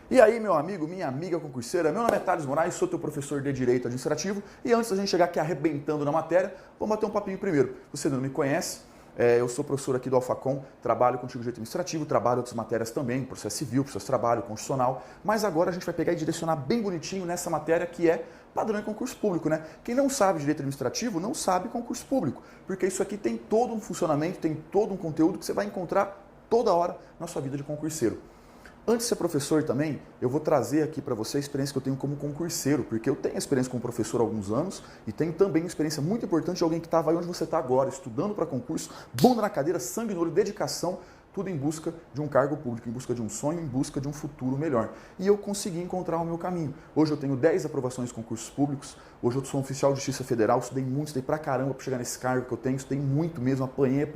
E aí, meu amigo, minha amiga concurseira, meu nome é Thales Moraes, sou teu professor de Direito Administrativo e antes da gente chegar aqui arrebentando na matéria, vamos bater um papinho primeiro. Você não me conhece, eu sou professor aqui do Alfacom, trabalho contigo de Direito Administrativo, trabalho outras matérias também, processo civil, processo de trabalho, constitucional, mas agora a gente vai pegar e direcionar bem bonitinho nessa matéria que é padrão em concurso público, né? Quem não sabe Direito Administrativo não sabe concurso público, porque isso aqui tem todo um funcionamento, tem todo um conteúdo que você vai encontrar toda hora na sua vida de concurseiro. Antes de ser professor também, eu vou trazer aqui para você a experiência que eu tenho como concurseiro, porque eu tenho experiência como professor há alguns anos e tenho também uma experiência muito importante de alguém que estava aí onde você está agora, estudando para concurso, bunda na cadeira, sangue no olho, dedicação, tudo em busca de um cargo público, em busca de um sonho, em busca de um futuro melhor. E eu consegui encontrar o meu caminho. Hoje eu tenho 10 aprovações de concursos públicos, hoje eu sou um oficial de Justiça Federal, estudei muito, estudei pra caramba para chegar nesse cargo que eu tenho, estudei muito mesmo, apanhei.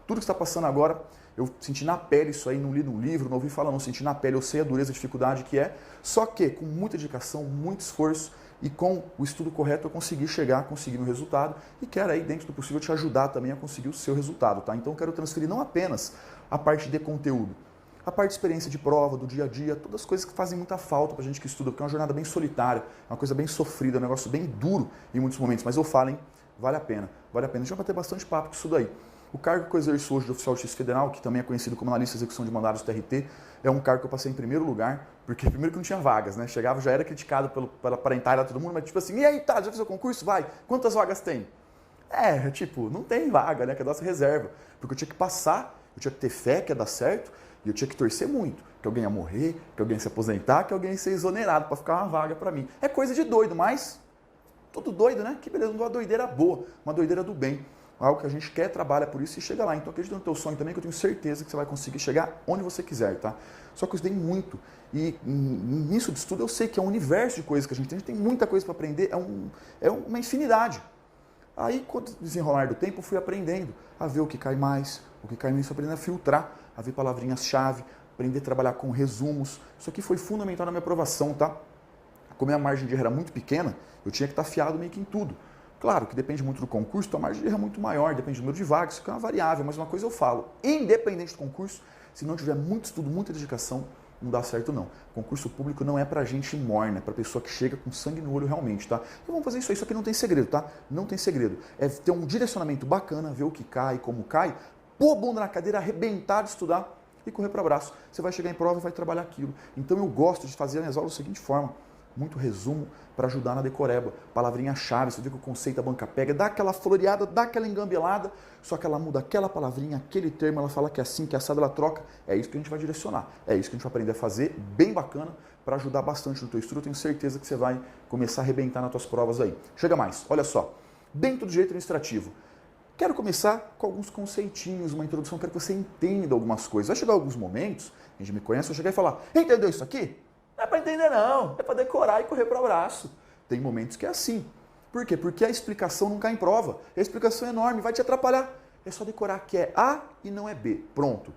Tudo que está passando agora, eu senti na pele isso aí, não li no livro, não ouvi falar, não senti na pele, eu sei a dureza, a dificuldade que é, só que com muita dedicação, muito esforço e com o estudo correto eu consegui chegar, conseguir meu resultado e quero aí, dentro do possível, te ajudar também a conseguir o seu resultado, tá? Então eu quero transferir não apenas a parte de conteúdo, a parte de experiência de prova, do dia a dia, todas as coisas que fazem muita falta pra gente que estuda, porque é uma jornada bem solitária, é uma coisa bem sofrida, é um negócio bem duro em muitos momentos, mas eu falo, hein, vale a pena. A gente vai bater bastante papo com isso daí. O cargo que eu exerço hoje de oficial de Justiça Federal, que também é conhecido como analista de execução de mandados do TRT, é um cargo que eu passei em primeiro lugar, porque primeiro que não tinha vagas, né? Chegava, já era criticado pela parentalha de todo mundo, mas tipo assim, e aí, tá, já fez o concurso? Vai, quantas vagas tem? Não tem vaga, né? Que é a nossa reserva. Porque eu tinha que passar, eu tinha que ter fé que ia dar certo, e eu tinha que torcer muito. Que alguém ia morrer, que alguém ia se aposentar, que alguém ia ser exonerado para ficar uma vaga para mim. É coisa de doido, mas tudo doido, né? Que beleza, uma doideira boa, uma doideira do bem. Algo que a gente quer, trabalha por isso e chega lá. Então acredita no teu sonho também, que eu tenho certeza que você vai conseguir chegar onde você quiser, tá? Só que eu estudei muito. E nisso de estudo eu sei que é um universo de coisas que a gente tem muita coisa para aprender, é uma infinidade. Aí, com o desenrolar do tempo, eu fui aprendendo a ver o que cai mais, o que cai menos, aprendendo a filtrar, a ver palavrinhas-chave, aprender a trabalhar com resumos. Isso aqui foi fundamental na minha aprovação, tá? Como a margem de erro era muito pequena, eu tinha que estar afiado meio que em tudo. Claro que depende muito do concurso, então a margem de erro é muito maior, depende do número de vagas, isso é uma variável, mas uma coisa eu falo, independente do concurso, se não tiver muito estudo, muita dedicação, não dá certo não. Concurso público não é pra gente morna, é pra pessoa que chega com sangue no olho realmente, tá? Então vamos fazer isso aqui não tem segredo, tá? Não tem segredo. É ter um direcionamento bacana, ver o que cai, como cai, pôr a bunda na cadeira, arrebentar de estudar e correr para abraço. Você vai chegar em prova e vai trabalhar aquilo. Então eu gosto de fazer as minhas aulas da seguinte forma, muito resumo para ajudar na decoreba. Palavrinha-chave, você vê que o conceito a banca pega, dá aquela floreada, dá aquela engambelada, só que ela muda aquela palavrinha, aquele termo, ela fala que é assim, que é assado, ela troca. É isso que a gente vai direcionar. É isso que a gente vai aprender a fazer, bem bacana, para ajudar bastante no teu estudo. Eu tenho certeza que você vai começar a arrebentar nas tuas provas aí. Chega mais, olha só. Dentro do direito administrativo, quero começar com alguns conceitinhos, uma introdução, quero que você entenda algumas coisas. Vai chegar alguns momentos, a gente me conhece, eu chegar e falar, entendeu isso aqui? Não é para entender não, é para decorar e correr para o abraço. Tem momentos que é assim. Por quê? Porque a explicação não cai em prova. A explicação é enorme, vai te atrapalhar. É só decorar que é A e não é B. Pronto.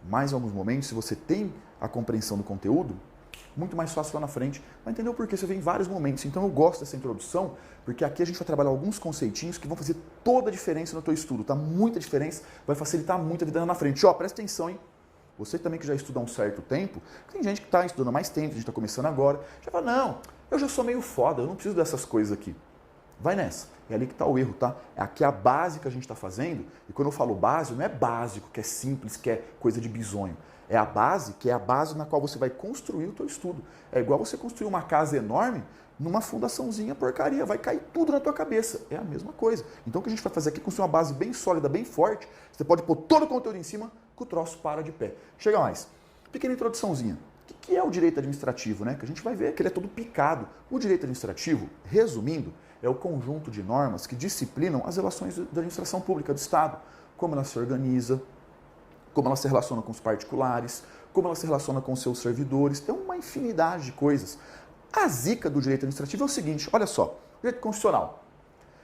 Mas em alguns momentos, se você tem a compreensão do conteúdo, muito mais fácil lá na frente, vai entender o porquê. Você vê em vários momentos. Então eu gosto dessa introdução, porque aqui a gente vai trabalhar alguns conceitinhos que vão fazer toda a diferença no teu estudo, tá? Muita diferença, vai facilitar muito a vida lá na frente. Ó, presta atenção, hein? Você também que já estuda há um certo tempo, tem gente que está estudando há mais tempo, a gente está começando agora, já fala, não, eu já sou meio foda, eu não preciso dessas coisas aqui. Vai nessa, é ali que está o erro, tá? Aqui é a base que a gente está fazendo, e quando eu falo base, não é básico, que é simples, que é coisa de bisonho. É a base, que é a base na qual você vai construir o teu estudo. É igual você construir uma casa enorme numa fundaçãozinha porcaria, vai cair tudo na tua cabeça. É a mesma coisa. Então o que a gente vai fazer aqui é construir uma base bem sólida, bem forte, você pode pôr todo o conteúdo em cima, que o troço para de pé. Chega mais. Pequena introduçãozinha. O que é o direito administrativo, né? Que a gente vai ver que ele é todo picado. O direito administrativo, resumindo, é o conjunto de normas que disciplinam as relações da administração pública do Estado. Como ela se organiza, como ela se relaciona com os particulares, como ela se relaciona com os seus servidores. Tem uma infinidade de coisas. A zica do direito administrativo é o seguinte, olha só, direito constitucional.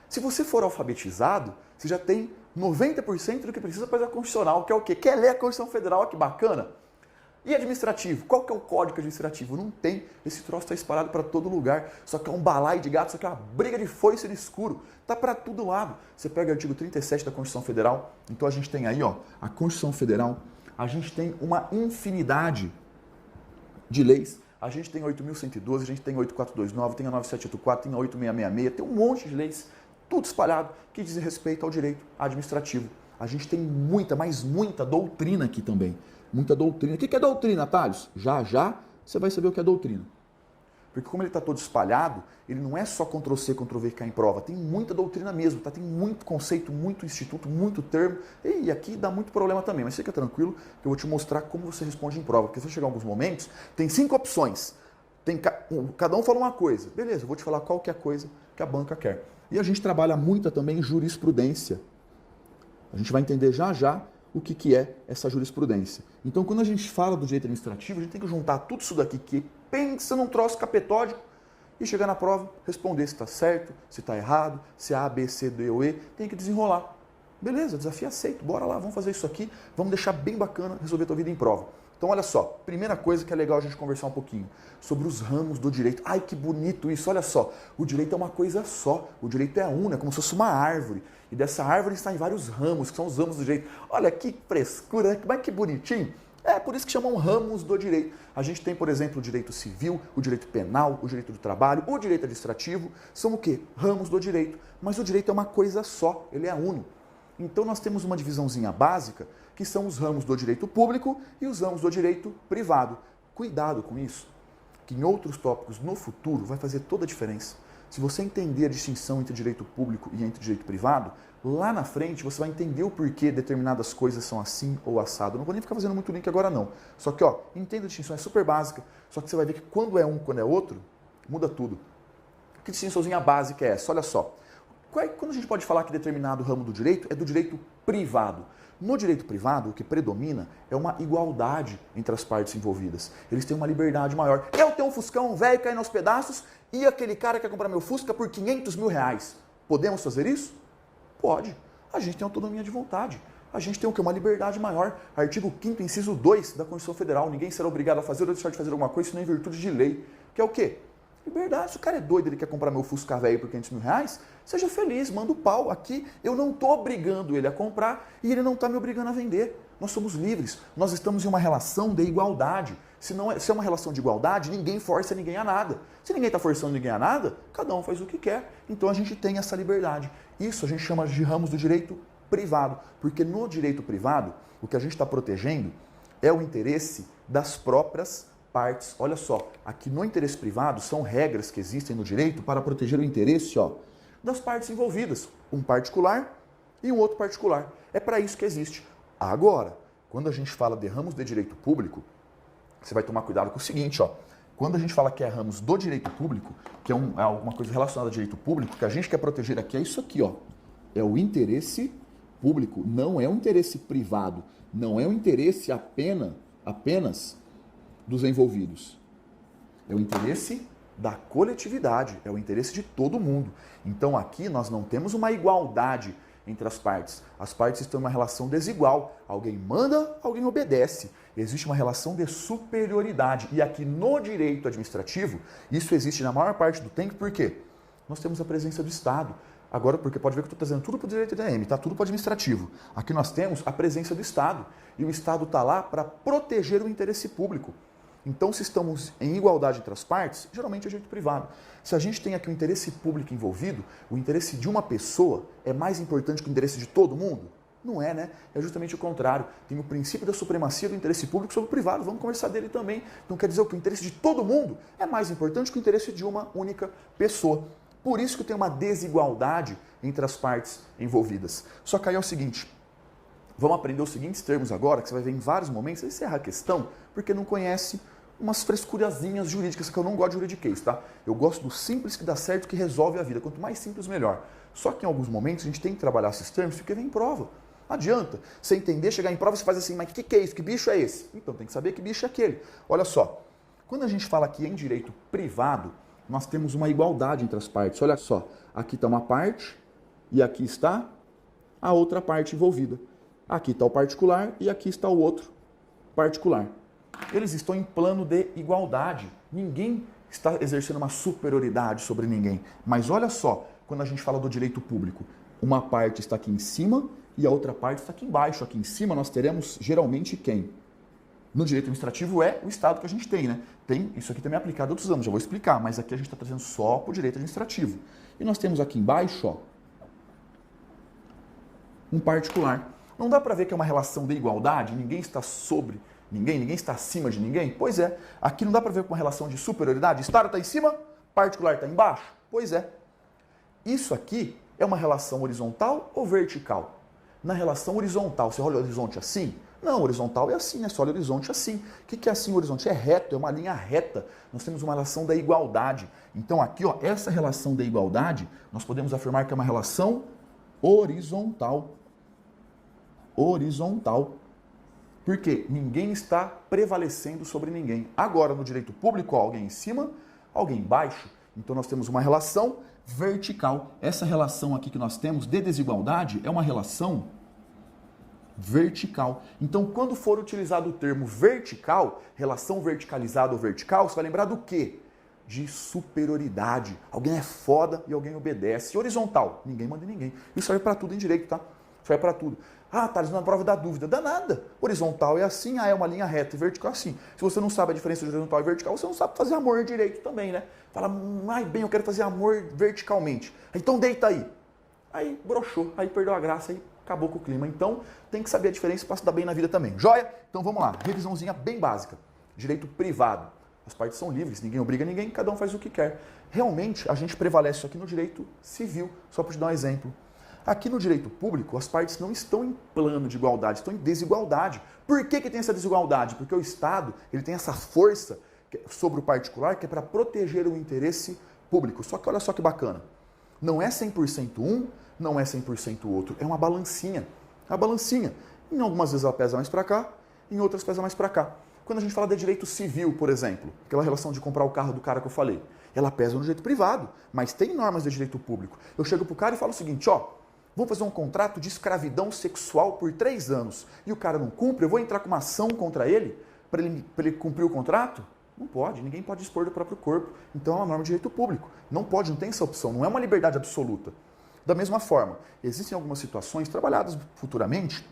Se você for alfabetizado, você já tem 90% do que precisa para a constitucional, que é o quê? Quer ler a Constituição Federal, olha que bacana. E administrativo? Qual que é o código administrativo? Não tem. Esse troço está espalhado para todo lugar. Só que é um balaio de gato, só que é uma briga de foice no escuro. Tá para todo lado. Você pega o artigo 37 da Constituição Federal. Então a gente tem aí, ó, a Constituição Federal. A gente tem uma infinidade de leis. A gente tem a 8.112, a gente tem a 8.429, tem a 9.784, tem a 8.666, tem um monte de leis, tudo espalhado, que dizem respeito ao direito administrativo. A gente tem muita, mas muita doutrina aqui também. Muita doutrina. O que é doutrina, Thales? Já você vai saber o que é doutrina. Porque como ele está todo espalhado, ele não é só Ctrl+C, Ctrl+V que cai em prova. Tem muita doutrina mesmo, tá? Tem muito conceito, muito instituto, muito termo. E aqui dá muito problema também, mas fica tranquilo que eu vou te mostrar como você responde em prova. Porque se chegar em alguns momentos, tem 5 opções. Cada um fala uma coisa. Beleza, eu vou te falar qual que é a coisa que a banca quer. E a gente trabalha muito também em jurisprudência. A gente vai entender já o que é essa jurisprudência. Então, quando a gente fala do direito administrativo, a gente tem que juntar tudo isso daqui que pensa num troço capetódico e chegar na prova, responder se está certo, se está errado, se é A, B, C, D ou E, tem que desenrolar. Beleza, desafio aceito, bora lá, vamos fazer isso aqui, vamos deixar bem bacana, resolver a tua vida em prova. Então, olha só, primeira coisa que é legal a gente conversar um pouquinho, sobre os ramos do direito. Ai, que bonito isso, olha só, o direito é uma coisa só, o direito é um, é como se fosse uma árvore, e dessa árvore está em vários ramos, que são os ramos do direito. Olha que frescura, mas que bonitinho. É por isso que chamam ramos do direito. A gente tem, por exemplo, o direito civil, o direito penal, o direito do trabalho, o direito administrativo, são o quê? Ramos do direito. Mas o direito é uma coisa só, ele é uno. Então nós temos uma divisãozinha básica, que são os ramos do direito público e os ramos do direito privado. Cuidado com isso, que em outros tópicos no futuro vai fazer toda a diferença. Se você entender a distinção entre direito público e entre direito privado, lá na frente você vai entender o porquê determinadas coisas são assim ou assado. Eu não vou nem ficar fazendo muito link agora não. Só que, entenda a distinção, é super básica. Só que você vai ver que quando é um, quando é outro, muda tudo. Que distinçãozinha básica é essa? Olha só. Quando a gente pode falar que determinado ramo do direito é do direito privado? No direito privado, o que predomina é uma igualdade entre as partes envolvidas. Eles têm uma liberdade maior. Eu tenho um Fuscão velho caindo aos pedaços e aquele cara quer comprar meu Fusca por 500 mil reais. Podemos fazer isso? Pode. A gente tem autonomia de vontade. A gente tem o quê? Uma liberdade maior. Artigo 5º, inciso 2 da Constituição Federal. Ninguém será obrigado a fazer ou deixar de fazer alguma coisa, senão em virtude de lei. Que é o quê? Liberdade. Se o cara é doido, ele quer comprar meu Fusca velho por 500 mil reais, seja feliz, manda o pau. Aqui eu não estou obrigando ele a comprar e ele não está me obrigando a vender. Nós somos livres. Nós estamos em uma relação de igualdade. Se é uma relação de igualdade, ninguém força ninguém a nada. Se ninguém está forçando ninguém a nada, cada um faz o que quer. Então a gente tem essa liberdade. Isso a gente chama de ramos do direito privado. Porque no direito privado, o que a gente está protegendo é o interesse das próprias partes. Olha só, aqui no interesse privado são regras que existem no direito para proteger o interesse das partes envolvidas, um particular e um outro particular. É para isso que existe. Agora, quando a gente fala de ramos de direito público, você vai tomar cuidado com o seguinte, quando a gente fala que é ramos do direito público, que é alguma coisa relacionada ao direito público, que a gente quer proteger aqui é isso aqui, é o interesse público, não é o interesse privado, não é o interesse apenas dos envolvidos. É o interesse da coletividade, é o interesse de todo mundo. Então aqui nós não temos uma igualdade entre as partes. As partes estão em uma relação desigual. Alguém manda, alguém obedece. Existe uma relação de superioridade. E aqui no direito administrativo, isso existe na maior parte do tempo, por quê? Nós temos a presença do Estado. Agora, porque pode ver que eu estou trazendo tudo para o direito EDM, tá? Tudo para o administrativo. Aqui nós temos a presença do Estado. E o Estado está lá para proteger o interesse público. Então, se estamos em igualdade entre as partes, geralmente é direito privado. Se a gente tem aqui o interesse público envolvido, o interesse de uma pessoa é mais importante que o interesse de todo mundo? Não é, né? É justamente o contrário. Tem o princípio da supremacia do interesse público sobre o privado. Vamos conversar dele também. Então, quer dizer que o interesse de todo mundo é mais importante que o interesse de uma única pessoa. Por isso que tem uma desigualdade entre as partes envolvidas. Só que aí é o seguinte, vamos aprender os seguintes termos agora, que você vai ver em vários momentos, você erra a questão, porque não conhece umas frescurazinhas jurídicas, que eu não gosto de juridiquês, tá? Eu gosto do simples que dá certo, que resolve a vida. Quanto mais simples, melhor. Só que em alguns momentos a gente tem que trabalhar esses termos, porque vem em prova. Não adianta você entender, chegar em prova e você faz assim, mas o que é isso? Que bicho é esse? Então tem que saber que bicho é aquele. Olha só, quando a gente fala aqui em direito privado, nós temos uma igualdade entre as partes. Olha só, aqui está uma parte e aqui está a outra parte envolvida. Aqui está o particular e aqui está o outro particular. Eles estão em plano de igualdade. Ninguém está exercendo uma superioridade sobre ninguém. Mas olha só, quando a gente fala do direito público, uma parte está aqui em cima e a outra parte está aqui embaixo. Aqui em cima nós teremos geralmente quem? No direito administrativo é o Estado que a gente tem, né? Tem isso aqui também é aplicado a outros anos, já vou explicar, mas aqui a gente está trazendo só para o direito administrativo. E nós temos aqui embaixo, ó, um particular. Não dá para ver que é uma relação de igualdade? Ninguém está sobre ninguém, ninguém está acima de ninguém? Pois é. Aqui não dá para ver com uma relação de superioridade? Estado está em cima, particular está embaixo? Pois é. Isso aqui é uma relação horizontal ou vertical? Na relação horizontal, você olha o horizonte assim? Não, horizontal é assim, é só o horizonte assim. O que é assim? O horizonte é reto, é uma linha reta. Nós temos uma relação da igualdade. Então aqui, ó, essa relação da igualdade, nós podemos afirmar que é uma relação horizontal. Horizontal. Porque ninguém está prevalecendo sobre ninguém. Agora, no direito público, ó, alguém em cima, alguém embaixo. Então nós temos uma relação vertical. Essa relação aqui que nós temos de desigualdade é uma relação vertical. Então, quando for utilizado o termo vertical, relação verticalizada ou vertical, você vai lembrar do quê? De superioridade. Alguém é foda e alguém obedece. E horizontal, ninguém manda em ninguém. Isso serve para tudo em direito, tá? Isso serve para tudo. Ah, Thales, na prova da dúvida. Dá nada. Horizontal é assim, é uma linha reta, e vertical é assim. Se você não sabe a diferença de horizontal e vertical, você não sabe fazer amor direito também, né? Fala, ai bem, eu quero fazer amor verticalmente. Então deita aí. Aí broxou, aí perdeu a graça, aí acabou com o clima. Então, tem que saber a diferença para se dar bem na vida também. Joia? Então vamos lá, revisãozinha bem básica. Direito privado. As partes são livres, ninguém obriga ninguém, cada um faz o que quer. Realmente, a gente prevalece isso aqui no direito civil, só para te dar um exemplo. Aqui no direito público, as partes não estão em plano de igualdade, estão em desigualdade. Por que tem essa desigualdade? Porque o Estado ele tem essa força sobre o particular que é para proteger o interesse público. Só que olha só que bacana. Não é 100% um, não é 100% o outro. É uma balancinha. A balancinha. Em algumas vezes ela pesa mais para cá, em outras pesa mais para cá. Quando a gente fala de direito civil, por exemplo, aquela relação de comprar o carro do cara que eu falei, ela pesa no direito privado, mas tem normas de direito público. Eu chego pro cara e falo o seguinte, ó, vamos fazer um contrato de escravidão sexual por 3 anos e o cara não cumpre, eu vou entrar com uma ação contra ele para ele cumprir o contrato? Não pode, ninguém pode dispor do próprio corpo. Então é uma norma de direito público. Não pode, não tem essa opção, não é uma liberdade absoluta. Da mesma forma, existem algumas situações trabalhadas futuramente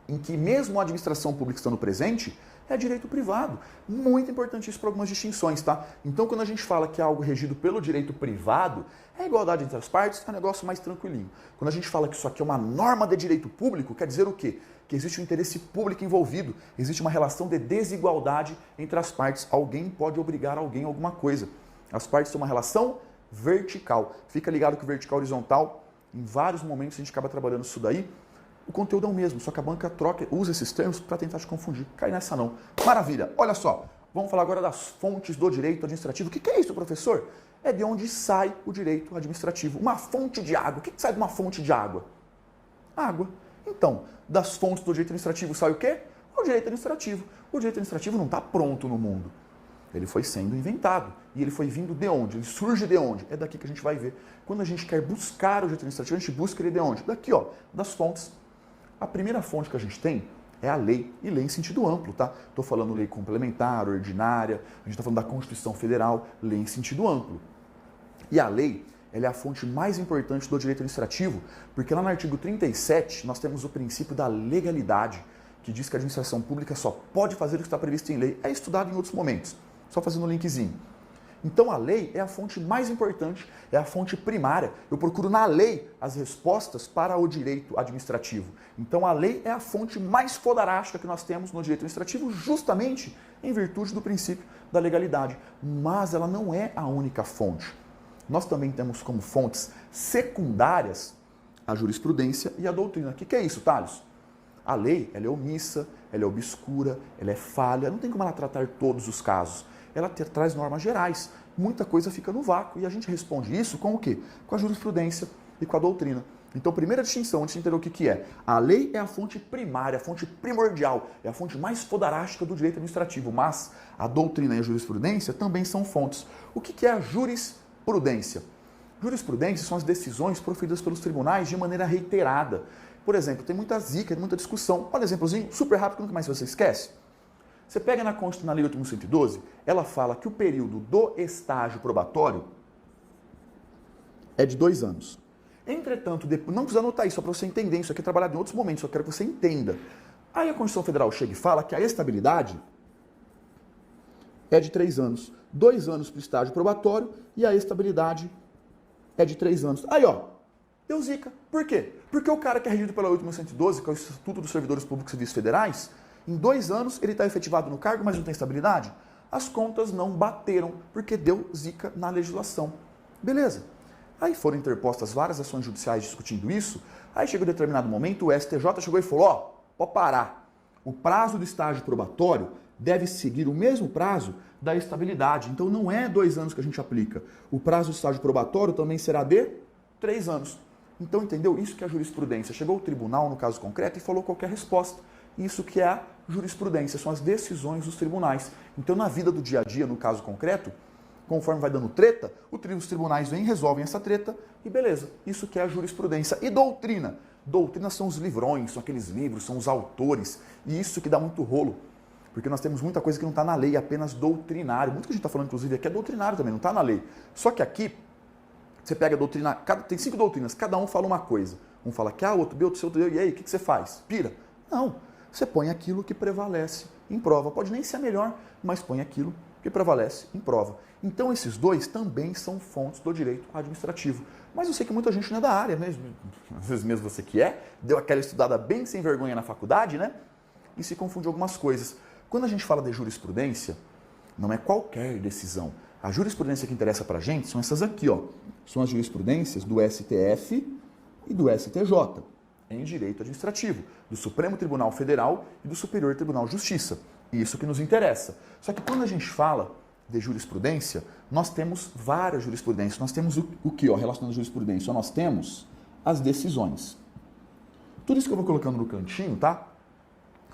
em que mesmo a administração pública estando presente, é direito privado. Muito importante isso para algumas distinções, tá? Então, quando a gente fala que é algo regido pelo direito privado, é igualdade entre as partes, é um negócio mais tranquilinho. Quando a gente fala que isso aqui é uma norma de direito público, quer dizer o quê? Que existe um interesse público envolvido, existe uma relação de desigualdade entre as partes. Alguém pode obrigar alguém a alguma coisa. As partes têm uma relação vertical. Fica ligado que vertical e horizontal, em vários momentos a gente acaba trabalhando isso daí. O conteúdo é o mesmo, só que a banca usa esses termos para tentar te confundir. Cai nessa não. Maravilha. Olha só, vamos falar agora das fontes do direito administrativo. O que é isso, professor? É de onde sai o direito administrativo. Uma fonte de água. O que sai de uma fonte de água? Água. Então, das fontes do direito administrativo sai o quê? O direito administrativo. O direito administrativo não está pronto no mundo. Ele foi sendo inventado. E ele foi vindo de onde? Ele surge de onde? É daqui que a gente vai ver. Quando a gente quer buscar o direito administrativo, a gente busca ele de onde? Daqui, ó, das fontes. A primeira fonte que a gente tem é a lei, e lei em sentido amplo, tá? Estou falando lei complementar, ordinária, a gente está falando da Constituição Federal, lei em sentido amplo. E a lei, ela é a fonte mais importante do direito administrativo, porque lá no artigo 37 nós temos o princípio da legalidade, que diz que a administração pública só pode fazer o que está previsto em lei. É estudado em outros momentos, só fazendo um linkzinho. Então a lei é a fonte mais importante, é a fonte primária. Eu procuro na lei as respostas para o direito administrativo. Então a lei é a fonte mais fodarástica que nós temos no direito administrativo, justamente em virtude do princípio da legalidade. Mas ela não é a única fonte. Nós também temos como fontes secundárias a jurisprudência e a doutrina. O que é isso, Thales? A lei ela é omissa, ela é obscura, ela é falha, não tem como ela tratar todos os casos. Ela traz normas gerais, muita coisa fica no vácuo e a gente responde isso com o quê? Com a jurisprudência e com a doutrina. Então, primeira distinção, antes de entender o que é. A lei é a fonte primária, a fonte primordial, é a fonte mais fodarástica do direito administrativo, mas a doutrina e a jurisprudência também são fontes. O que é a jurisprudência? Jurisprudência são as decisões proferidas pelos tribunais de maneira reiterada. Por exemplo, tem muita zica, muita discussão. Olha um exemplozinho super rápido que nunca mais você esquece. Você pega na Constituição, na Lei 8.112, ela fala que o período do estágio probatório é de 2 anos. Entretanto, não precisa anotar isso, só para você entender, isso aqui é trabalhado em outros momentos, só quero que você entenda. Aí a Constituição Federal chega e fala que a estabilidade é de 3 anos. 2 anos para o estágio probatório e a estabilidade é de 3 anos. Aí, ó, deu zica. Por quê? Porque o cara que é regido pela 8.112, que é o Estatuto dos Servidores Públicos e Serviços Federais, em 2 anos ele está efetivado no cargo, mas não tem estabilidade. As contas não bateram, porque deu zica na legislação. Beleza. Aí foram interpostas várias ações judiciais discutindo isso. Aí chegou um determinado momento, o STJ chegou e falou, ó, pode parar. O prazo do estágio probatório deve seguir o mesmo prazo da estabilidade. Então não é 2 anos que a gente aplica. O prazo do estágio probatório também será de 3 anos. Então, entendeu? Isso que é a jurisprudência. Chegou o tribunal, no caso concreto, e falou qualquer resposta. Isso que é a jurisprudência, são as decisões dos tribunais. Então, na vida do dia a dia, no caso concreto, conforme vai dando treta, os tribunais vêm, resolvem essa treta e beleza. Isso que é a jurisprudência. E doutrina? Doutrina são os livrões, são aqueles livros, são os autores. E isso que dá muito rolo. Porque nós temos muita coisa que não está na lei, é apenas doutrinário. Muito que a gente está falando, inclusive, aqui é doutrinário também, não está na lei. Só que aqui, você pega a doutrina, tem 5 doutrinas, cada um fala uma coisa. Um fala que A, outro B, outro C, outro D, e aí, o que você faz? Pira? Não, você põe aquilo que prevalece em prova. Pode nem ser a melhor, mas põe aquilo que prevalece em prova. Então, esses dois também são fontes do direito administrativo. Mas eu sei que muita gente não é da área, mesmo. Às vezes mesmo você que é, deu aquela estudada bem sem vergonha na faculdade, né? E se confunde algumas coisas. Quando a gente fala de jurisprudência, não é qualquer decisão. A jurisprudência que interessa pra gente são essas aqui, ó. São as jurisprudências do STF e do STJ, em direito administrativo, do Supremo Tribunal Federal e do Superior Tribunal de Justiça. Isso que nos interessa. Só que quando a gente fala de jurisprudência, nós temos várias jurisprudências. Nós temos o que, ó, relacionado à jurisprudência? Nós temos as decisões. Tudo isso que eu vou colocando no cantinho, tá?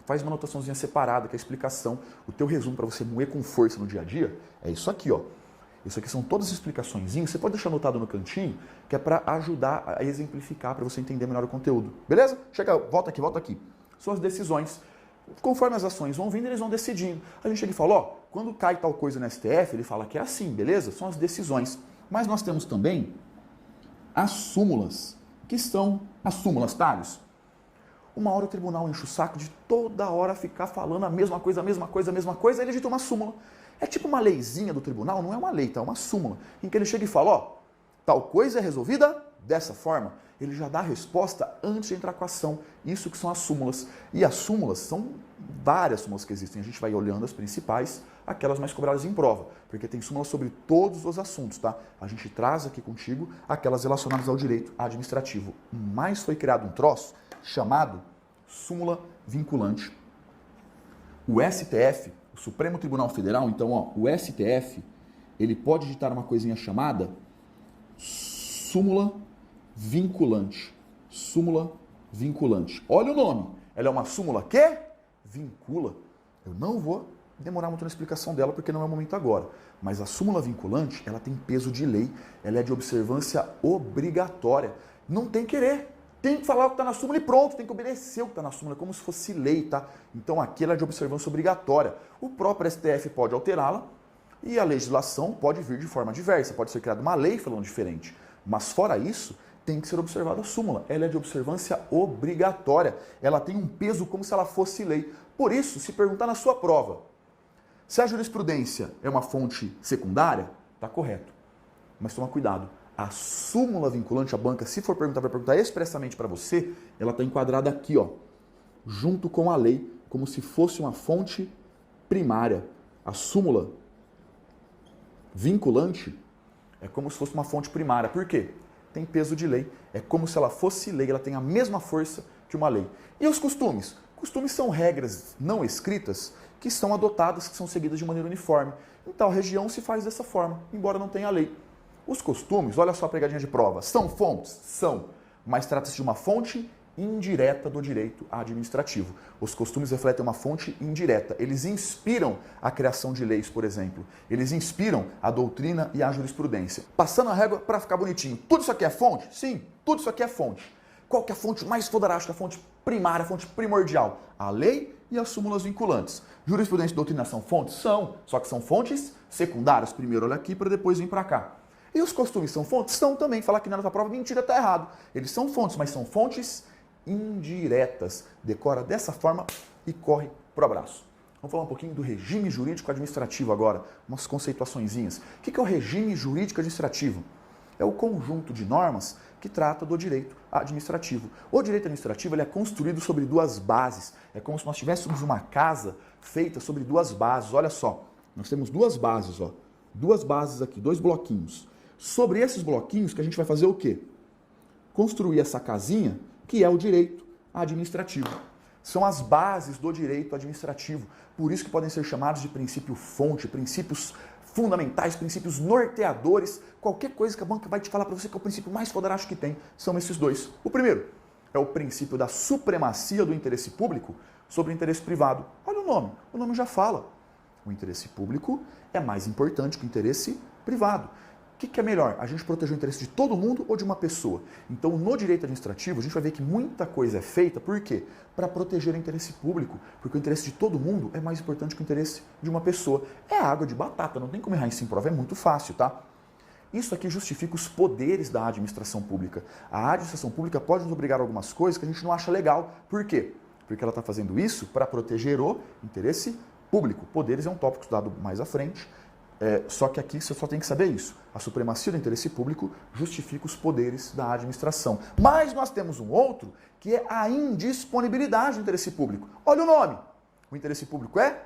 Faz uma anotaçãozinha separada, que é a explicação. O teu resumo para você moer com força no dia a dia é isso aqui, ó. Isso aqui são todas as explicaçõezinhas. Você pode deixar anotado no cantinho, que é para ajudar a exemplificar, para você entender melhor o conteúdo. Beleza? Chega, volta aqui. São as decisões. Conforme as ações vão vindo, eles vão decidindo. A gente chega e fala, ó, quando cai tal coisa no STF, ele fala que é assim, beleza? São as decisões. Mas nós temos também as súmulas, que são as súmulas, Thales. Uma hora o tribunal enche o saco de toda hora ficar falando a mesma coisa, aí ele edita uma súmula. É tipo uma leizinha do tribunal, não é uma lei, tá? É uma súmula, em que ele chega e fala, ó, tal coisa é resolvida dessa forma. Ele já dá a resposta antes de entrar com a ação. Isso que são as súmulas. E as súmulas são várias súmulas que existem. A gente vai olhando as principais, aquelas mais cobradas em prova, porque tem súmulas sobre todos os assuntos, tá? A gente traz aqui contigo aquelas relacionadas ao direito administrativo. Mas foi criado um troço chamado súmula vinculante. O STF, o Supremo Tribunal Federal, então, ó, o STF, ele pode ditar uma coisinha chamada súmula vinculante. Súmula vinculante. Olha o nome. Ela é uma súmula que vincula. Eu não vou demorar muito na explicação dela porque não é o momento agora. Mas a súmula vinculante, ela tem peso de lei. Ela é de observância obrigatória. Não tem querer. Tem que falar o que está na súmula e pronto, tem que obedecer o que está na súmula, como se fosse lei, tá? Então aqui ela é de observância obrigatória. O próprio STF pode alterá-la e a legislação pode vir de forma diversa. Pode ser criada uma lei falando diferente. Mas fora isso, tem que ser observada a súmula. Ela é de observância obrigatória. Ela tem um peso como se ela fosse lei. Por isso, se perguntar na sua prova, se a jurisprudência é uma fonte secundária, está correto. Mas toma cuidado. A súmula vinculante à banca, se for perguntar, vai perguntar expressamente para você, ela está enquadrada aqui, ó, junto com a lei, como se fosse uma fonte primária. A súmula vinculante é como se fosse uma fonte primária. Por quê? Tem peso de lei. É como se ela fosse lei, ela tem a mesma força que uma lei. E os costumes? Costumes são regras não escritas que são adotadas, que são seguidas de maneira uniforme. Em tal região se faz dessa forma, embora não tenha lei. Os costumes, olha só a pegadinha de prova, são fontes? São, mas trata-se de uma fonte indireta do direito administrativo. Os costumes refletem uma fonte indireta. Eles inspiram a criação de leis, por exemplo. Eles inspiram a doutrina e a jurisprudência. Passando a régua para ficar bonitinho. Tudo isso aqui é fonte? Sim, tudo isso aqui é fonte. Qual que é a fonte mais foderástica, a fonte primária, a fonte primordial? A lei e as súmulas vinculantes. Jurisprudência e doutrina são fontes? São, só que são fontes secundárias. Primeiro olha aqui para depois vir para cá. E os costumes são fontes? São também. Falar que na nossa prova, mentira, está errado. Eles são fontes, mas são fontes indiretas. Decora dessa forma, e corre para o abraço. Vamos falar um pouquinho do regime jurídico administrativo agora, umas conceituaçõezinhas. O que é o regime jurídico administrativo? É o conjunto de normas que trata do direito administrativo. O direito administrativo ele é construído sobre duas bases. É como se nós tivéssemos uma casa feita sobre duas bases. Olha só, nós temos duas bases, ó. Duas bases aqui, dois bloquinhos. Sobre esses bloquinhos que a gente vai fazer o quê? Construir essa casinha que é o direito administrativo. São as bases do direito administrativo. Por isso que podem ser chamados de princípio-fonte, princípios fundamentais, princípios norteadores. Qualquer coisa que a banca vai te falar para você que é o princípio mais foderástico que tem, são esses dois. O primeiro é o princípio da supremacia do interesse público sobre o interesse privado. Olha o nome já fala. O interesse público é mais importante que o interesse privado. O que é melhor? A gente proteger o interesse de todo mundo ou de uma pessoa? Então, no direito administrativo, a gente vai ver que muita coisa é feita, por quê? Para proteger o interesse público, porque o interesse de todo mundo é mais importante que o interesse de uma pessoa. É água de batata, não tem como errar isso em prova, é muito fácil, tá? Isso aqui justifica os poderes da administração pública. A administração pública pode nos obrigar a algumas coisas que a gente não acha legal. Por quê? Porque ela está fazendo isso para proteger o interesse público. Poderes é um tópico estudado mais à frente. Só que aqui você só tem que saber isso. A supremacia do interesse público justifica os poderes da administração. Mas nós temos um outro que é a indisponibilidade do interesse público. Olha o nome. O interesse público é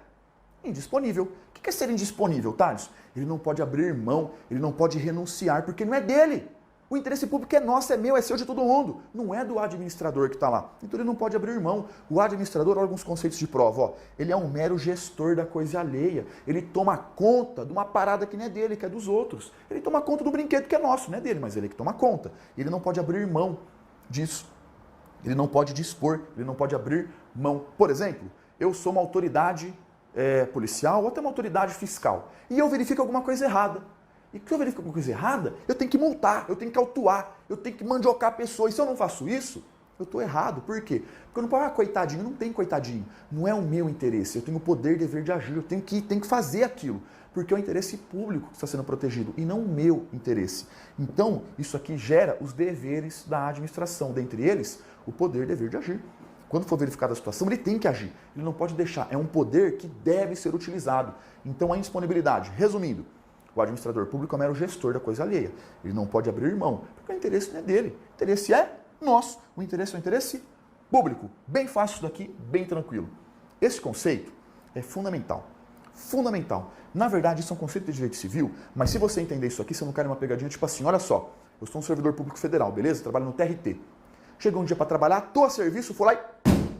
indisponível. O que é ser indisponível, Thales? Ele não pode abrir mão, ele não pode renunciar, porque não é dele. O interesse público é nosso, é meu, é seu, de todo mundo. Não é do administrador que está lá. Então ele não pode abrir mão. O administrador, olha alguns conceitos de prova, ó. Ele é um mero gestor da coisa alheia. Ele toma conta de uma parada que não é dele, que é dos outros. Ele toma conta do brinquedo que é nosso, não é dele, mas ele é que toma conta. Ele não pode abrir mão disso. Ele não pode dispor, ele não pode abrir mão. Por exemplo, eu sou uma autoridade policial ou até uma autoridade fiscal e eu verifico alguma coisa errada. E se eu verifico alguma coisa errada, eu tenho que multar, eu tenho que autuar, eu tenho que mandiocar a pessoa. E se eu não faço isso, eu estou errado. Por quê? Porque eu não posso, coitadinho, não tem coitadinho. Não é o meu interesse, eu tenho o poder e dever de agir, eu tenho que fazer aquilo. Porque é o interesse público que está sendo protegido e não o meu interesse. Então, isso aqui gera os deveres da administração, dentre eles, o poder e dever de agir. Quando for verificada a situação, ele tem que agir. Ele não pode deixar. É um poder que deve ser utilizado. Então, a indisponibilidade. Resumindo, o administrador público é um mero gestor da coisa alheia. Ele não pode abrir mão, porque o interesse não é dele. O interesse é nosso. O interesse é o interesse público. Bem fácil isso daqui, bem tranquilo. Esse conceito é fundamental. Fundamental. Na verdade, isso é um conceito de direito civil, mas se você entender isso aqui, você não cai numa pegadinha tipo assim, olha só, eu sou um servidor público federal, beleza? Trabalho no TRT. Chegou um dia para trabalhar, tô a serviço, vou lá e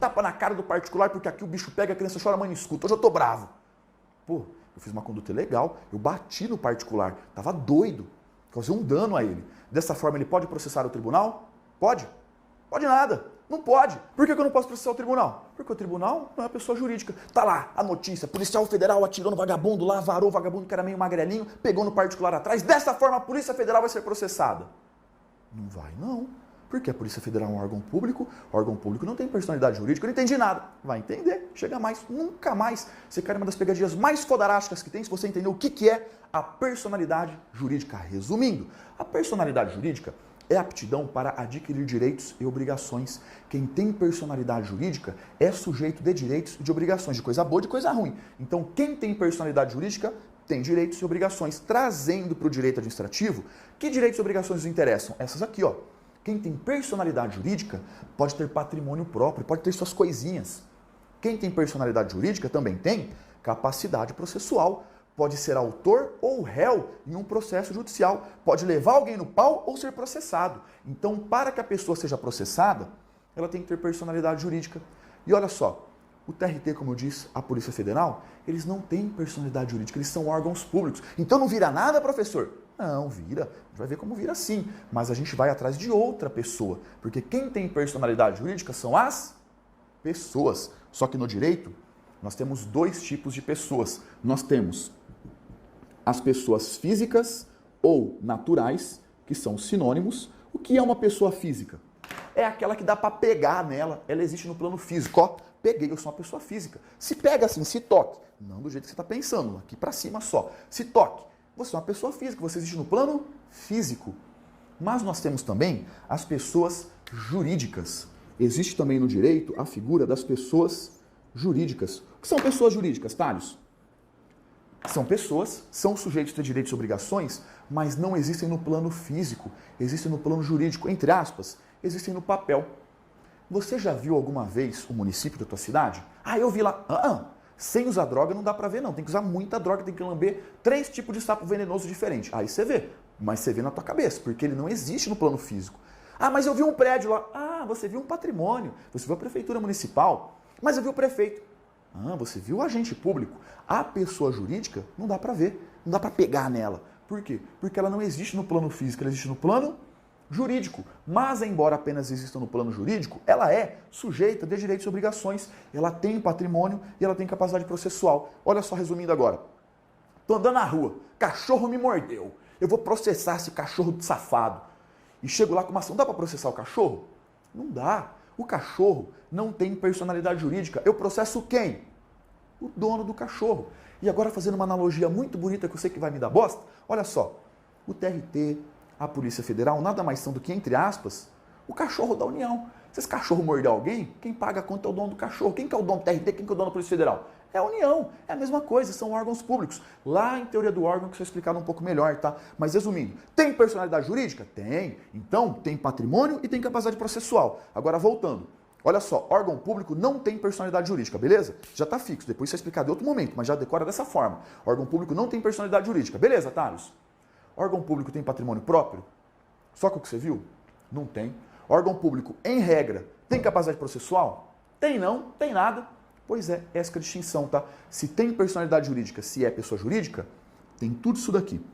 tapa na cara do particular, porque aqui o bicho pega, a criança chora, a mãe não escuta. Hoje eu tô bravo. Pô, eu fiz uma conduta ilegal, eu bati no particular, tava doido, causei um dano a ele. Dessa forma, ele pode processar o tribunal? Pode? Pode nada. Não pode. Por que eu não posso processar o tribunal? Porque o tribunal não é uma pessoa jurídica. Tá lá a notícia, policial federal atirou no vagabundo lá, varou o vagabundo que era meio magrelinho, pegou no particular atrás. Dessa forma, a Polícia Federal vai ser processada. Não vai, não. Porque a Polícia Federal é um órgão público não tem personalidade jurídica, não entende nada. Vai entender, chega mais, nunca mais. Você cai numa das pegadinhas mais fodarásticas que tem, se você entender o que é a personalidade jurídica. Resumindo, a personalidade jurídica é aptidão para adquirir direitos e obrigações. Quem tem personalidade jurídica é sujeito de direitos e de obrigações, de coisa boa e de coisa ruim. Então, quem tem personalidade jurídica tem direitos e obrigações. Trazendo para o direito administrativo, que direitos e obrigações nos interessam? Essas aqui, ó. Quem tem personalidade jurídica pode ter patrimônio próprio, pode ter suas coisinhas. Quem tem personalidade jurídica também tem capacidade processual. Pode ser autor ou réu em um processo judicial. Pode levar alguém no pau ou ser processado. Então, para que a pessoa seja processada, ela tem que ter personalidade jurídica. E olha só, o TRT, como eu disse, a Polícia Federal, eles não têm personalidade jurídica, eles são órgãos públicos. Então não vira nada, professor? Não, vira. A gente vai ver como vira sim. Mas a gente vai atrás de outra pessoa. Porque quem tem personalidade jurídica são as pessoas. Só que no direito, nós temos dois tipos de pessoas. Nós temos as pessoas físicas ou naturais, que são sinônimos. O que é uma pessoa física? É aquela que dá para pegar nela. Ela existe no plano físico. Ó, peguei, eu sou uma pessoa física. Se pega assim, se toque. Não do jeito que você está pensando, aqui para cima só. Se toque. Você é uma pessoa física, você existe no plano físico. Mas nós temos também as pessoas jurídicas. Existe também no direito a figura das pessoas jurídicas. O que são pessoas jurídicas, Thales? São pessoas, são sujeitos de direitos e obrigações, mas não existem no plano físico, existem no plano jurídico, entre aspas, existem no papel. Você já viu alguma vez o município da tua cidade? Ah, eu vi lá. Sem usar droga não dá pra ver não, tem que usar muita droga, tem que lamber 3 tipos de sapo venenoso diferentes. Aí você vê, mas você vê na tua cabeça, porque ele não existe no plano físico. Ah, mas eu vi um prédio lá. Ah, você viu um patrimônio, você viu a prefeitura municipal, mas eu vi o prefeito. Ah, você viu o agente público. A pessoa jurídica não dá pra ver, não dá pra pegar nela. Por quê? Porque ela não existe no plano físico, ela existe no plano jurídico. Mas, embora apenas exista no plano jurídico, ela é sujeita de direitos e obrigações. Ela tem patrimônio e ela tem capacidade processual. Olha só, resumindo agora. Tô andando na rua, cachorro me mordeu. Eu vou processar esse cachorro safado. E chego lá com uma ação. Dá para processar o cachorro? Não dá. O cachorro não tem personalidade jurídica. Eu processo quem? O dono do cachorro. E agora, fazendo uma analogia muito bonita que eu sei que vai me dar bosta, olha só. O TRT, a Polícia Federal, nada mais são do que, entre aspas, o cachorro da União. Se esse cachorro morder alguém, quem paga a conta é o dono do cachorro. Quem que é o dono do TRT? Quem que é o dono da Polícia Federal? É a União. É a mesma coisa, são órgãos públicos. Lá em teoria do órgão, que eu vou explicar um pouco melhor, tá? Mas resumindo, tem personalidade jurídica? Tem. Então, tem patrimônio e tem capacidade processual. Agora, voltando. Olha só, órgão público não tem personalidade jurídica, beleza? Já está fixo, depois você vai explicar de outro momento, mas já decora dessa forma. Órgão público não tem personalidade jurídica, beleza, Thales? Órgão público tem patrimônio próprio? Só que o que você viu? Não tem. Órgão público, em regra, tem capacidade processual? Tem não, tem nada. Pois é, essa é a distinção, tá? Se tem personalidade jurídica, se é pessoa jurídica, tem tudo isso daqui.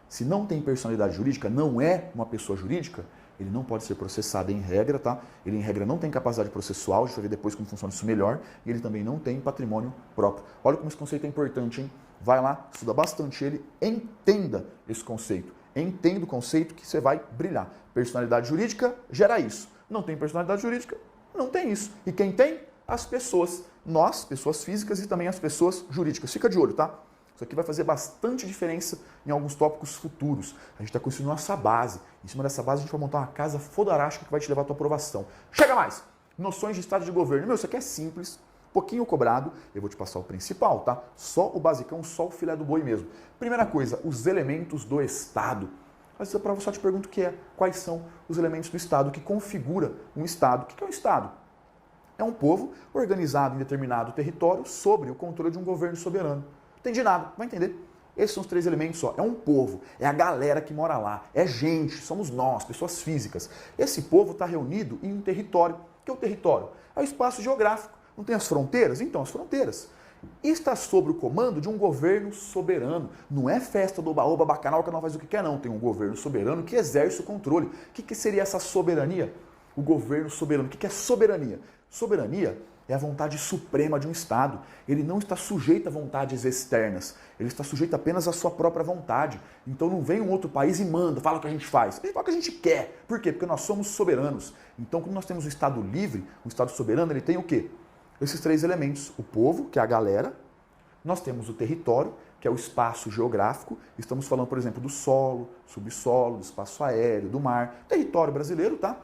Se não tem personalidade jurídica, não é uma pessoa jurídica, ele não pode ser processado em regra, tá? Ele, em regra, não tem capacidade processual, a gente vai ver depois como funciona isso melhor, e ele também não tem patrimônio próprio. Olha como esse conceito é importante, hein? Vai lá, estuda bastante ele, entenda esse conceito. Entenda o conceito que você vai brilhar. Personalidade jurídica gera isso. Não tem personalidade jurídica, não tem isso. E quem tem? As pessoas. Nós, pessoas físicas, e também as pessoas jurídicas. Fica de olho, tá? Isso aqui vai fazer bastante diferença em alguns tópicos futuros. A gente está construindo nossa base. Em cima dessa base, a gente vai montar uma casa fodorástica que vai te levar à tua aprovação. Chega mais! Noções de estado de governo. Meu, isso aqui é simples, pouquinho cobrado. Eu vou te passar o principal, tá? Só o basicão, só o filé do boi mesmo. Primeira coisa, os elementos do Estado. Mas para você, eu te pergunto o que é. Quais são os elementos do Estado que configura um Estado? O que é um Estado? É um povo organizado em determinado território sob o controle de um governo soberano. Entendi nada, vai entender. Esses são os 3 elementos só. É um povo, é a galera que mora lá, é gente, somos nós, pessoas físicas. Esse povo está reunido em um território. O que é o território? É o espaço geográfico. Não tem as fronteiras? Então, as fronteiras. E está sob o comando de um governo soberano. Não é festa do oba-oba, bacanal, que não faz o que quer, não. Tem um governo soberano que exerce o controle. O que seria essa soberania? O governo soberano. O que é soberania? Soberania é a vontade suprema de um Estado. Ele não está sujeito a vontades externas. Ele está sujeito apenas à sua própria vontade. Então não vem um outro país e manda, fala o que a gente faz. A gente fala o que a gente quer. Por quê? Porque nós somos soberanos. Então, quando nós temos um Estado livre, um Estado soberano, ele tem o quê? Esses 3 elementos. O povo, que é a galera. Nós temos o território, que é o espaço geográfico. Estamos falando, por exemplo, do solo, subsolo, do espaço aéreo, do mar. Território brasileiro, tá?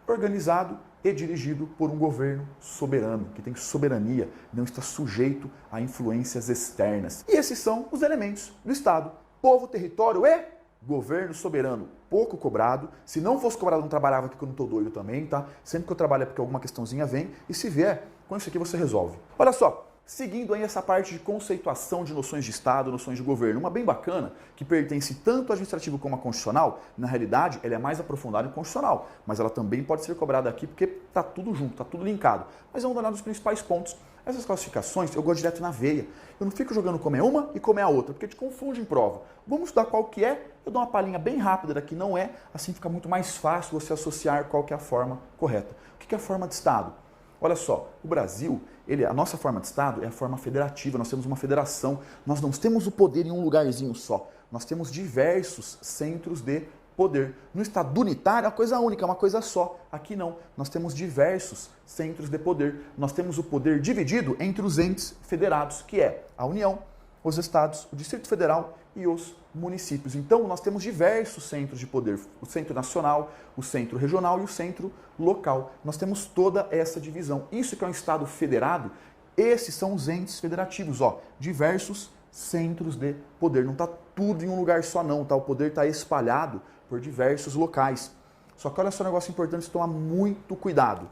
Organizado e dirigido por um governo soberano, que tem soberania, não está sujeito a influências externas. E esses são os elementos do Estado. Povo, território e governo soberano. Pouco cobrado. Se não fosse cobrado, eu não trabalhava aqui, que eu não estou doido também, tá? Sempre que eu trabalho é porque alguma questãozinha vem, e se vier, com isso aqui você resolve. Olha só, seguindo aí essa parte de conceituação de noções de Estado, noções de governo, uma bem bacana, que pertence tanto ao administrativo como à constitucional, na realidade ela é mais aprofundada em constitucional, mas ela também pode ser cobrada aqui porque está tudo junto, está tudo linkado. Mas vamos dar os principais pontos. Essas classificações eu gosto direto na veia. Eu não fico jogando como é uma e como é a outra, porque te confunde em prova. Vamos estudar qual que é, eu dou uma palhinha bem rápida daqui, não é, assim fica muito mais fácil você associar qual que é a forma correta. O que é a forma de Estado? Olha só, o Brasil, a nossa forma de Estado é a forma federativa, nós temos uma federação, nós não temos o poder em um lugarzinho só, nós temos diversos centros de poder. No Estado unitário é uma coisa única, é uma coisa só. Aqui não, nós temos diversos centros de poder, nós temos o poder dividido entre os entes federados, que é a União, os estados, o Distrito Federal e os municípios. Então, nós temos diversos centros de poder, o centro nacional, o centro regional e o centro local. Nós temos toda essa divisão. Isso que é um estado federado, esses são os entes federativos, ó, diversos centros de poder. Não está tudo em um lugar só não, tá? O poder está espalhado por diversos locais. Só que olha só um negócio importante, você tomar muito cuidado.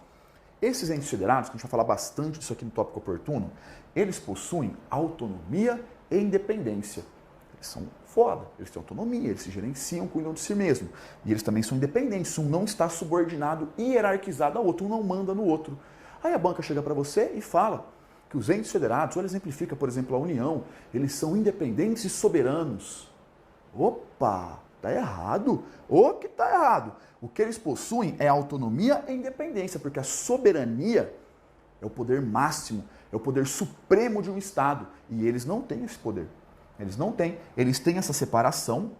Esses entes federados, que a gente vai falar bastante disso aqui no tópico oportuno, eles possuem autonomia e independência. Eles são foda, eles têm autonomia, eles se gerenciam, cuidam de si mesmo. E eles também são independentes, um não está subordinado e hierarquizado ao outro, um não manda no outro. Aí a banca chega para você e fala que os entes federados, ou ele exemplifica, por exemplo, a União, eles são independentes e soberanos. Opa, tá errado. O que tá errado? O que eles possuem é autonomia e independência, porque a soberania é o poder máximo, é o poder supremo de um Estado. E eles não têm esse poder. Eles não têm. Eles têm essa separação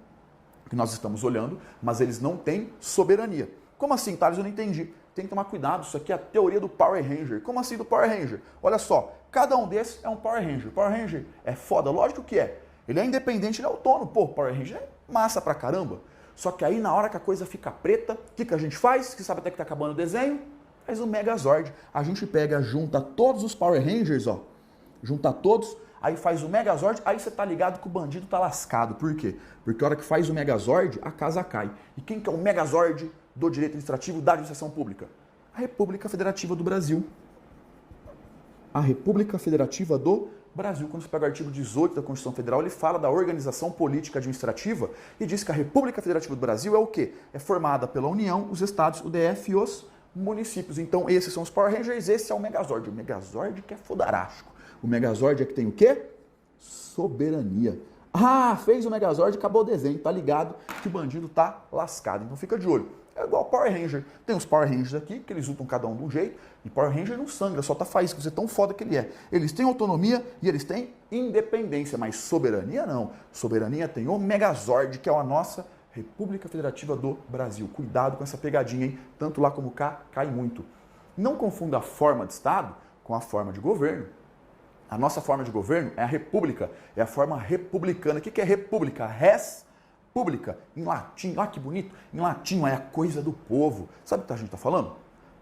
que nós estamos olhando, mas eles não têm soberania. Como assim, Thales? Eu não entendi. Tem que tomar cuidado, isso aqui é a teoria do Power Ranger. Como assim do Power Ranger? Olha só, cada um desses é um Power Ranger. Power Ranger é foda, lógico que é. Ele é independente, ele é autônomo. Pô, Power Ranger é massa pra caramba. Só que aí na hora que a coisa fica preta, o que a gente faz? Que sabe até que tá acabando o desenho? Faz um Megazord. A gente pega, junta todos os Power Rangers, ó. Junta todos, aí faz o Megazord, aí você tá ligado que o bandido tá lascado. Por quê? Porque a hora que faz o Megazord, a casa cai. E quem que é o Megazord do direito administrativo da administração pública? A República Federativa do Brasil. A República Federativa do Brasil. Quando você pega o artigo 18 da Constituição Federal, ele fala da organização política administrativa e diz que a República Federativa do Brasil é o quê? É formada pela União, os estados, o DF e os municípios. Então esses são os Power Rangers, esse é o Megazord. O Megazord que é fodarástico. O Megazord é que tem o quê? Soberania. Ah, fez o Megazord, acabou o desenho, tá ligado que o bandido tá lascado. Então fica de olho. É igual Power Ranger. Tem os Power Rangers aqui, que eles lutam cada um de um jeito, e Power Ranger não sangra, só tá faísca, você é tão foda que ele é. Eles têm autonomia e eles têm independência, mas soberania não. Soberania tem o Megazord, que é a nossa República Federativa do Brasil. Cuidado com essa pegadinha, hein? Tanto lá como cá, cai muito. Não confunda a forma de Estado com a forma de governo. A nossa forma de governo é a república, é a forma republicana. O que é república? Res pública, em latim, olha que bonito, em latim é a coisa do povo. Sabe o que a gente está falando?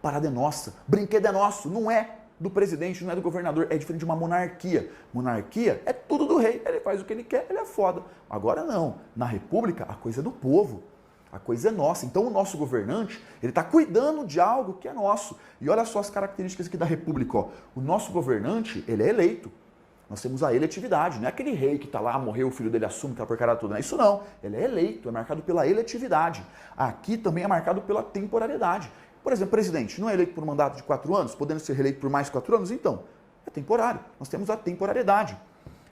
Parada é nossa, brinquedo é nosso, não é do presidente, não é do governador, é diferente de uma monarquia. Monarquia é tudo do rei, ele faz o que ele quer, ele é foda. Agora não, na república a coisa é do povo. A coisa é nossa. Então o nosso governante, ele está cuidando de algo que é nosso. E olha só as características aqui da república. Ó. O nosso governante, ele é eleito. Nós temos a eletividade. Não é aquele rei que está lá, morreu, o filho dele assume aquela porcaria toda. Não é isso não. Ele é eleito, é marcado pela eletividade. Aqui também é marcado pela temporalidade. Por exemplo, presidente não é eleito por um mandato de 4 anos, podendo ser reeleito por mais 4 anos? Então, é temporário. Nós temos a temporalidade.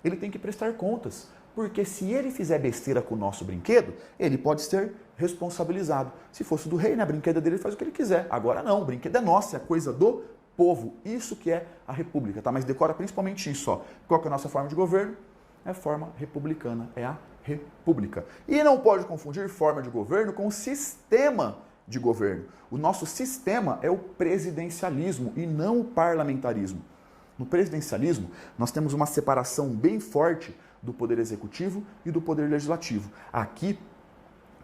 Ele tem que prestar contas. Porque se ele fizer besteira com o nosso brinquedo, ele pode ser responsabilizado. Se fosse do rei, né, a brinquedo dele faz o que ele quiser. Agora não, o brinquedo é nosso, é coisa do povo. Isso que é a república, tá? Mas decora principalmente isso, ó. Qual que é a nossa forma de governo? É a forma republicana, é a república. E não pode confundir forma de governo com sistema de governo. O nosso sistema é o presidencialismo e não o parlamentarismo. No presidencialismo, nós temos uma separação bem forte do poder executivo e do poder legislativo. Aqui,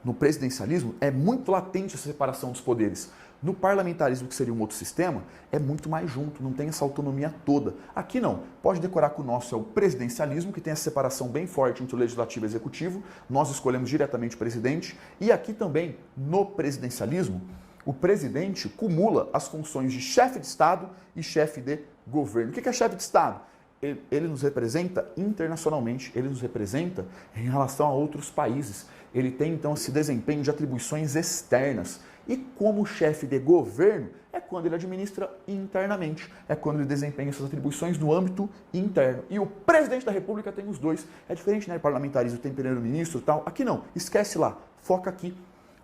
no presidencialismo, é muito latente essa separação dos poderes. No parlamentarismo, que seria um outro sistema, é muito mais junto, não tem essa autonomia toda. Aqui não. Pode decorar que o nosso é o presidencialismo, que tem essa separação bem forte entre o legislativo e o executivo. Nós escolhemos diretamente o presidente. E aqui também, no presidencialismo, o presidente cumula as funções de chefe de Estado e chefe de governo. O que é chefe de Estado? Ele nos representa internacionalmente, ele nos representa em relação a outros países. Ele tem, então, esse desempenho de atribuições externas. E como chefe de governo, é quando ele administra internamente. É quando ele desempenha essas atribuições no âmbito interno. E o presidente da República tem os dois. É diferente, né? Parlamentarismo tem primeiro-ministro e tal. Aqui não, esquece lá, foca aqui.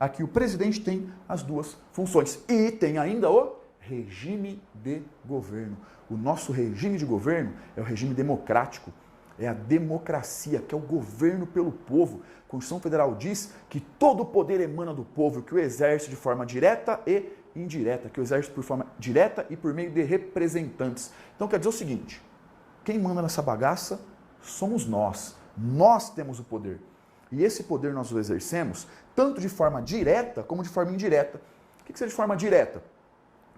Aqui o presidente tem as duas funções. E tem ainda o regime de governo. O nosso regime de governo é o regime democrático, é a democracia, que é o governo pelo povo. A Constituição Federal diz que todo o poder emana do povo, que o exerce de forma direta e indireta, que o exerce por forma direta e por meio de representantes. Então quer dizer o seguinte, quem manda nessa bagaça somos nós. Nós temos o poder. E esse poder nós o exercemos tanto de forma direta como de forma indireta. O que seria de forma direta?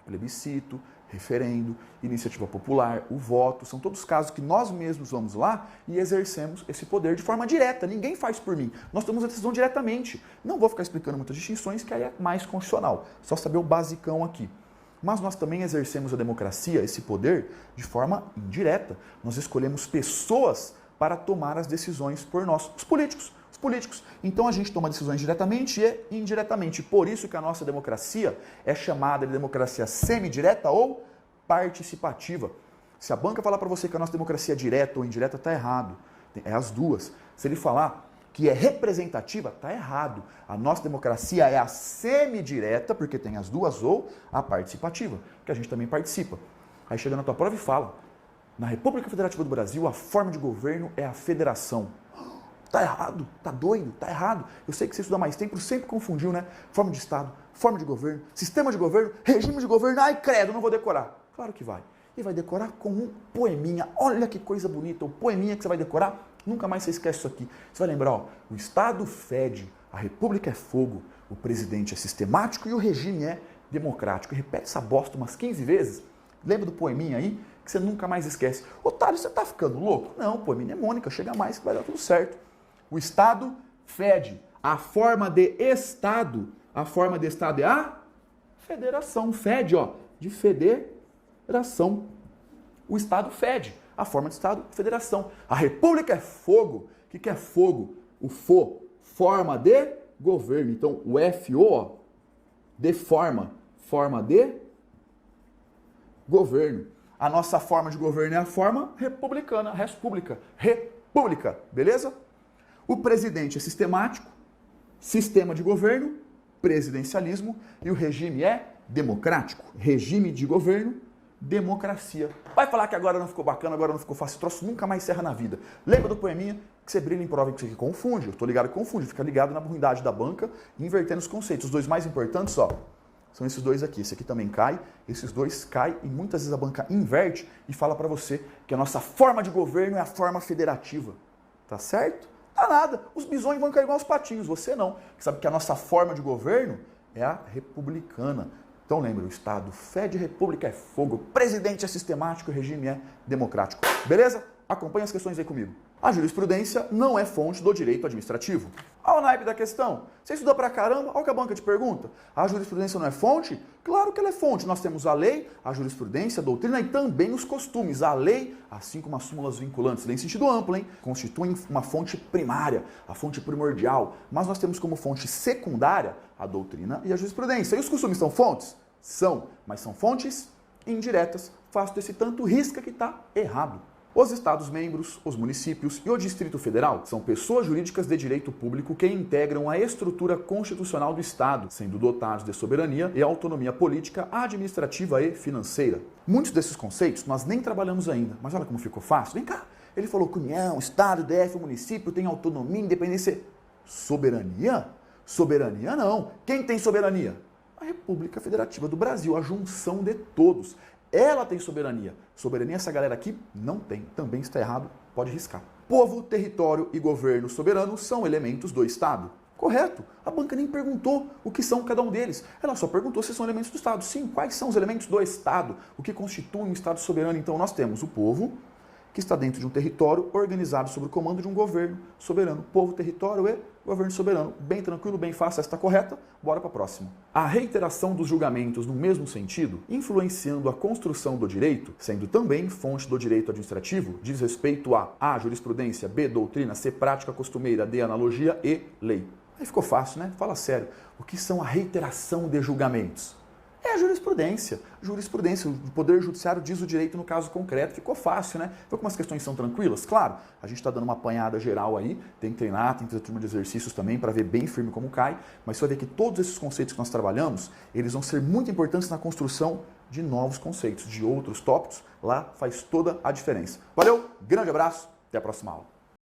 Plebiscito, referendo, iniciativa popular, o voto, são todos casos que nós mesmos vamos lá e exercemos esse poder de forma direta. Ninguém faz por mim. Nós tomamos a decisão diretamente. Não vou ficar explicando muitas distinções, que aí é mais constitucional. Só saber o basicão aqui. Mas nós também exercemos a democracia, esse poder, de forma indireta. Nós escolhemos pessoas para tomar as decisões por nós, os políticos. Então a gente toma decisões diretamente e indiretamente. Por isso que a nossa democracia é chamada de democracia semidireta ou participativa. Se a banca falar para você que a nossa democracia é direta ou indireta, está errado. É as duas. Se ele falar que é representativa, está errado. A nossa democracia é a semidireta, porque tem as duas, ou a participativa, que a gente também participa. Aí chega na tua prova e fala, na República Federativa do Brasil, a forma de governo é a federação. Tá errado, tá doido, tá errado. Eu sei que você estuda mais tempo, sempre confundiu, né? Forma de Estado, forma de governo, sistema de governo, regime de governo. Ai, credo, não vou decorar. Claro que vai. E vai decorar com um poeminha. Olha que coisa bonita, o poeminha que você vai decorar. Nunca mais você esquece isso aqui. Você vai lembrar, ó, o Estado fede, a República é fogo, o presidente é sistemático e o regime é democrático. E repete essa bosta umas 15 vezes. Lembra do poeminha aí? Que você nunca mais esquece. Otário, você tá ficando louco? Não, pô, mnemônica, chega mais que vai dar tudo certo. O Estado fede. A forma de Estado é a federação. Fede, ó, de federação. O Estado fede. A forma de Estado, federação. A República é fogo. O que é fogo? O fo, forma de governo. Então, o FO, ó, de forma de governo. A nossa forma de governo é a forma republicana, república, beleza? O presidente é sistemático, sistema de governo, presidencialismo, e o regime é democrático. Regime de governo, democracia. Vai falar que agora não ficou bacana, agora não ficou fácil, troço nunca mais serra na vida. Lembra do poeminha que você brilha em prova que você confunde? Eu tô ligado que confunde, fica ligado na ruindade da banca, invertendo os conceitos. Os dois mais importantes, ó, são esses dois aqui. Esse aqui também cai, esses dois caem e muitas vezes a banca inverte e fala para você que a nossa forma de governo é a forma federativa. Tá certo? Tá nada. Os bisões vão cair igual os patinhos, você não. Sabe que a nossa forma de governo é a republicana. Então lembra, o Estado fede, república é fogo, presidente é sistemático, o regime é democrático. Beleza? Acompanhe as questões aí comigo. A jurisprudência não é fonte do direito administrativo. Olha o naipe da questão. Você estudou pra caramba? Olha o que a banca te pergunta. A jurisprudência não é fonte? Claro que ela é fonte. Nós temos a lei, a jurisprudência, a doutrina e também os costumes. A lei, assim como as súmulas vinculantes, lei em sentido amplo, hein, constituem uma fonte primária, a fonte primordial. Mas nós temos como fonte secundária a doutrina e a jurisprudência. E os costumes são fontes? São, mas são fontes indiretas. Faço desse tanto, risca que está errado. Os Estados-membros, os municípios e o Distrito Federal são pessoas jurídicas de direito público que integram a estrutura constitucional do Estado, sendo dotados de soberania e autonomia política, administrativa e financeira. Muitos desses conceitos nós nem trabalhamos ainda, mas olha como ficou fácil. Vem cá, ele falou que União, Estado, DF, município tem autonomia, independência. Soberania? Soberania não. Quem tem soberania? A República Federativa do Brasil, a junção de todos. Ela tem soberania. Soberania essa galera aqui não tem. Também está errado, pode riscar. Povo, território e governo soberano são elementos do Estado. Correto. A banca nem perguntou o que são cada um deles. Ela só perguntou se são elementos do Estado. Sim, quais são os elementos do Estado? O que constitui um Estado soberano? Então nós temos o povo, que está dentro de um território organizado sob o comando de um governo soberano. Povo, território e governo soberano. Bem tranquilo, bem fácil, essa está correta. Bora para a próxima. A reiteração dos julgamentos no mesmo sentido, influenciando a construção do direito, sendo também fonte do direito administrativo, diz respeito a jurisprudência, B, doutrina, C, prática costumeira, D, analogia e lei. Aí ficou fácil, né? Fala sério. O que são a reiteração de julgamentos? É a jurisprudência. Jurisprudência, o Poder Judiciário diz o direito no caso concreto. Ficou fácil, né? Viu como as questões são tranquilas? Claro, a gente está dando uma apanhada geral aí, tem que treinar, tem que fazer turma de exercícios também para ver bem firme como cai, mas você vai ver que todos esses conceitos que nós trabalhamos, eles vão ser muito importantes na construção de novos conceitos, de outros tópicos. Lá faz toda a diferença. Valeu, grande abraço, até a próxima aula.